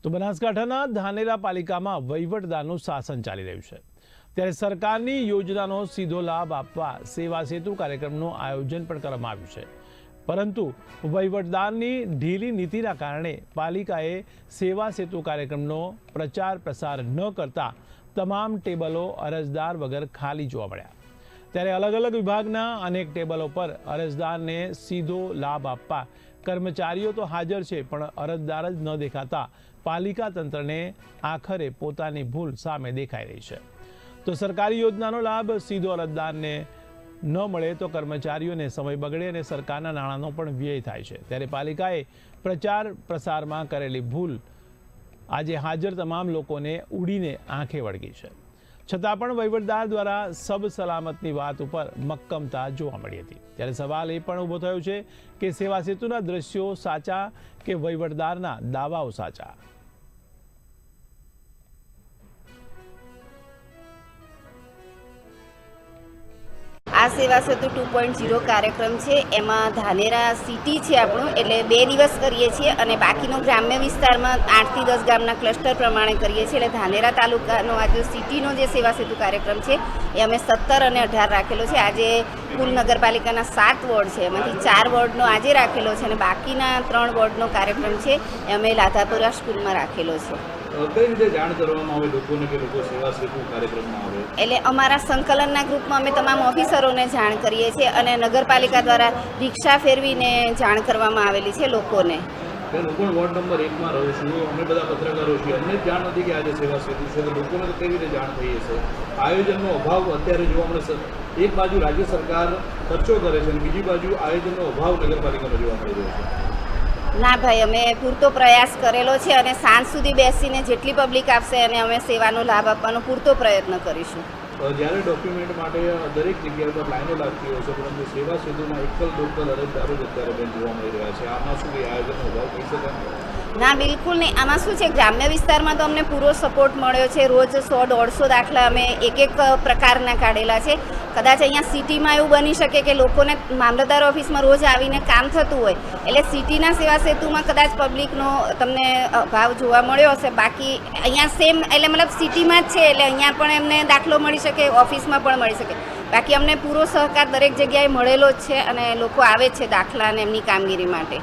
તો બનાસકાંઠાના ધાનેરા પાલિકામાં વહીવટદારનું શાસન ચાલી રહ્યું છે, ત્યારે સરકારની યોજનાનો સીધો લાભ આપવા સેવા સેતુ કાર્યક્રમનું આયોજન પણ કરવામાં આવ્યું છે, પરંતુ વહીવટદારની ઢીલી નીતિના કારણે પાલિકાએ સેવા સેતુ કાર્યક્રમનો પ્રચાર પ્રસાર ન કરતા તમામ ટેબલો અરજદાર વગર ખાલી જોવા મળ્યા। ત્યારે અલગ અલગ વિભાગના અનેક ટેબલો પર અરજદારને સીધો લાભ આપવા કર્મચારીઓ તો હાજર છે, પણ અરજદાર જ ન દેખાતા પાલિકા તંત્રને આખરે પોતાની ભૂલ સામે દેખાઈ રહી છે। તો સરકારી યોજનાનો લાભ સીધો અરજદારને ન મળે તો કર્મચારીઓને સમય બગડે અને સરકારના નાણાંનો પણ વ્યય થાય છે। ત્યારે પાલિકાએ પ્રચાર પ્રસારમાં કરેલી ભૂલ આજે હાજર તમામ લોકોને ઉડીને આંખે વળગી છે, છતાં પણ વહીવટદાર દ્વારા સબ સલામતની વાત ઉપર મક્કમતા જોવા મળી હતી। ત્યારે સવાલ એ પણ ઊભો થયો છે કે સેવા સેતુના દ્રશ્યો સાચા કે વહીવટદારના દાવાઓ સાચા। આ સેવા સેતુ 2.0 કાર્યક્રમ છે, એમાં ધાનેરા સિટી છે આપણું, એટલે 2 દિવસ કરીએ છીએ અને બાકીનો ગ્રામ્ય વિસ્તારમાં 8 થી 10 ગામના ક્લસ્ટર પ્રમાણે કરીએ છીએ। એટલે ધાનેરા તાલુકાનો આજે સિટીનો જે સેવા સેતુ કાર્યક્રમ છે એ અમે 17 અને 18 રાખેલો છે। આજે કુલ નગરપાલિકાના 7 વોર્ડ છે, એમાંથી 4 વોર્ડનો આજે રાખેલો છે અને બાકીના 3 વોર્ડનો કાર્યક્રમ છે એ અમે લાધાપુરા સ્કૂલમાં રાખેલો છે। કઈ રીતે જાણ કરવામાં આવે લોકોને કે લોકો સેવા સેતુ કાર્યક્રમમાં આવે? એટલે અમારા સંકલનના ગ્રુપમાં અમે તમામ ઓફિસરોને જાણ કરીએ છીએ અને નગરપાલિકા દ્વારા રિક્ષા ફેરવીને જાણ કરવામાં આવેલી છે લોકોને। હું પણ વોર્ડ નંબર 1 માં રહું છું, અમે બધા પત્રકારો છીએ, અમને જાણ નથી કે આજે સેવા સેતુ છે, તો લોકોને તો કેવી રીતે જાણ થઈ હશે? આયોજનનો અભાવ અત્યારે જોવા મળે છે। એક બાજુ રાજ્ય સરકાર ખર્ચો કરે છે અને બીજી બાજુ આયોજનનો અભાવ નગરપાલિકામાં જોવા મળી રહ્યો છે। ના ભાઈ, અમે પૂરતો પ્રયાસ કરેલો છે અને સાંજ સુધી બેસીને જેટલી પબ્લિક આપશે અને અમે સેવાનો લાભ આપવાનો પૂરતો પ્રયત્ન કરીશું। જ્યારે ડોક્યુમેન્ટ માટે દરેક જગ્યા પર લાઈનો લાગતી હોય છે, પરંતુ સેવા સેતુમાં એકલ લોકલ અરજદારો જ અત્યારે બેન જોવા મળી રહ્યા છે। આમાં શું કે આયોજનનો અભાવ કહી શકાય? ના, બિલકુલ નહીં। આમાં શું છે, ગ્રામ્ય વિસ્તારમાં તો અમને પૂરો સપોર્ટ મળ્યો છે। રોજ 100-150 દાખલા અમે એક પ્રકારના કાઢેલા છે। કદાચ અહીંયા સિટીમાં એવું બની શકે કે લોકોને મામલતદાર ઓફિસમાં રોજ આવીને કામ થતું હોય, એટલે સિટીના સેવા સેતુમાં કદાચ પબ્લિકનો તમને અભાવ જોવા મળ્યો હશે। બાકી અહીંયા સેમ, એટલે મતલબ સિટીમાં જ છે, એટલે અહીંયા પણ એમને દાખલો મળી શકે, ઓફિસમાં પણ મળી શકે। બાકી અમને પૂરો સહકાર દરેક જગ્યાએ મળેલો જ છે અને લોકો આવે જ છે દાખલા અને એમની કામગીરી માટે,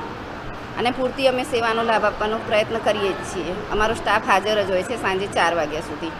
અને પૂરતી અમે સેવાનો લાભ આપવાનો પ્રયત્ન કરીએ જ છીએ। અમારો સ્ટાફ હાજર જ હોય છે સાંજે 4 વાગ્યા સુધી।